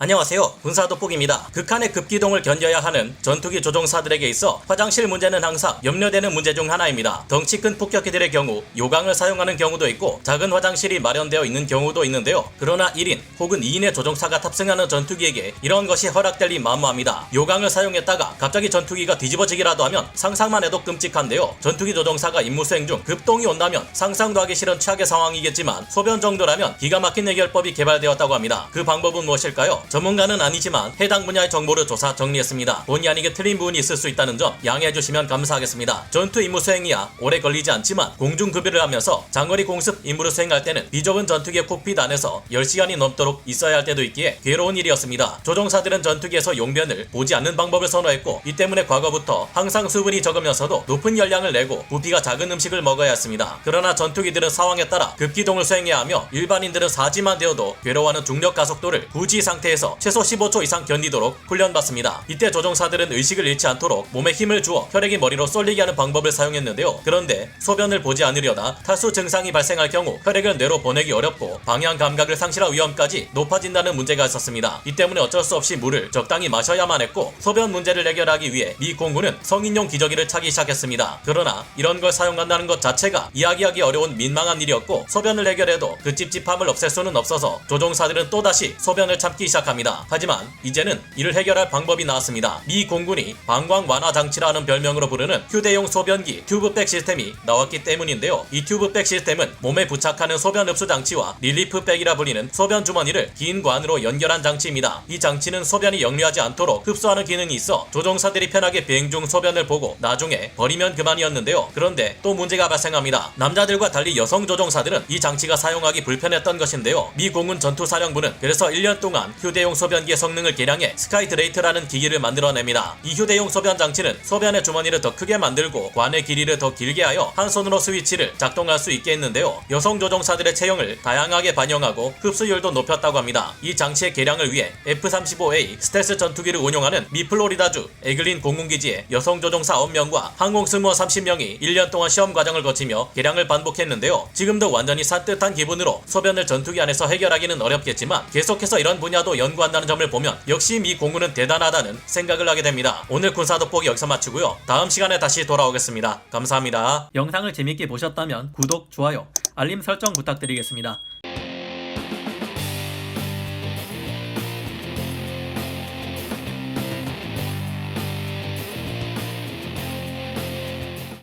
안녕하세요. 군사돋보기입니다. 극한의 급기동을 견뎌야 하는 전투기 조종사들에게 있어 화장실 문제는 항상 염려되는 문제 중 하나입니다. 덩치 큰 폭격기들의 경우 요강을 사용하는 경우도 있고 작은 화장실이 마련되어 있는 경우도 있는데요. 그러나 1인 혹은 2인의 조종사가 탑승하는 전투기에게 이런 것이 허락될 리 만무합니다. 요강을 사용했다가 갑자기 전투기가 뒤집어지기라도 하면 상상만 해도 끔찍한데요. 전투기 조종사가 임무 수행 중 급동이 온다면 상상도 하기 싫은 최악의 상황이겠지만 소변 정도라면 기가 막힌 해결법이 개발되었다고 합니다. 그 방법은 무엇일까요? 전문가는 아니지만 해당 분야의 정보를 조사 정리했습니다. 본의 아니게 틀린 부분이 있을 수 있다는 점 양해해 주시면 감사하겠습니다. 전투 임무 수행이야 오래 걸리지 않지만 공중급유를 하면서 장거리 공습 임무를 수행할 때는 비좁은 전투기의 콕핏 안에서 10시간이 넘도록 있어야 할 때도 있기에 괴로운 일이었습니다. 조종사들은 전투기에서 용변을 보지 않는 방법을 선호했고 이 때문에 과거부터 항상 수분이 적으면서도 높은 열량을 내고 부피가 작은 음식을 먹어야 했습니다. 그러나 전투기들은 상황에 따라 급기동을 수행해야 하며 일반인들은 사지만 되어도 괴로워하는 중력 가속도를 부지 상태에서 최소 15초 이상 견디도록 훈련받습니다. 이때 조종사들은 의식을 잃지 않도록 몸에 힘을 주어 혈액이 머리로 쏠리게 하는 방법을 사용했는데요. 그런데 소변을 보지 않으려다 탈수 증상이 발생할 경우 혈액을 뇌로 보내기 어렵고 방향 감각을 상실할 위험까지 높아진다는 문제가 있었습니다. 이 때문에 어쩔 수 없이 물을 적당히 마셔야만 했고 소변 문제를 해결하기 위해 미 공군은 성인용 기저귀를 차기 시작했습니다. 그러나 이런 걸 사용한다는 것 자체가 이야기하기 어려운 민망한 일이었고 소변을 해결해도 그 찝찝함을 없앨 수는 없어서 조종사들은 또다시 소변을 참기 시작합니다. 하지만 이제는 이를 해결할 방법이 나왔습니다. 미 공군이 방광 완화 장치라는 별명으로 부르는 휴대용 소변기 튜브백 시스템이 나왔기 때문인데요. 이 튜브백 시스템은 몸에 부착하는 소변 흡수 장치와 릴리프백이라 불리는 소변 주머니를 긴 관으로 연결한 장치입니다. 이 장치는 소변이 역류하지 않도록 흡수하는 기능이 있어 조종사들이 편하게 비행 중 소변을 보고 나중에 버리면 그만이었는데요. 그런데 또 문제가 발생합니다. 남자들과 달리 여성 조종사들은 이 장치가 사용하기 불편했던 것인데요. 미 공군 전투사령부는 그래서 1년 동안 휴대용 소변기의 성능을 개량해 스카이드레이트라는 기기를 만들어냅니다. 이 휴대용 소변 장치는 소변의 주머니를 더 크게 만들고 관의 길이를 더 길게 하여 한 손으로 스위치를 작동할 수 있게 했는데요. 여성 조종사들의 체형을 다양하게 반영하고 흡수율도 높였다고 합니다. 이 장치의 개량을 위해 F-35A 스텔스 전투기를 운용하는 미 플로리다주 에글린 공군기지의 여성 조종사 9명과 항공승무원 30명이 1년 동안 시험 과정을 거치며 개량을 반복했는데요. 지금도 완전히 산뜻한 기분으로 소변을 전투기 안에서 해결하기는 어렵겠지만 계속해서 이런 분야도 연구한다는 점을 보면 역시 미 공군은 대단하다는 생각을 하게 됩니다. 오늘 군사돋보기 여기서 마치고요. 다음 시간에 다시 돌아오겠습니다. 감사합니다. 영상을 재밌게 보셨다면 구독, 좋아요, 알림 설정 부탁드리겠습니다.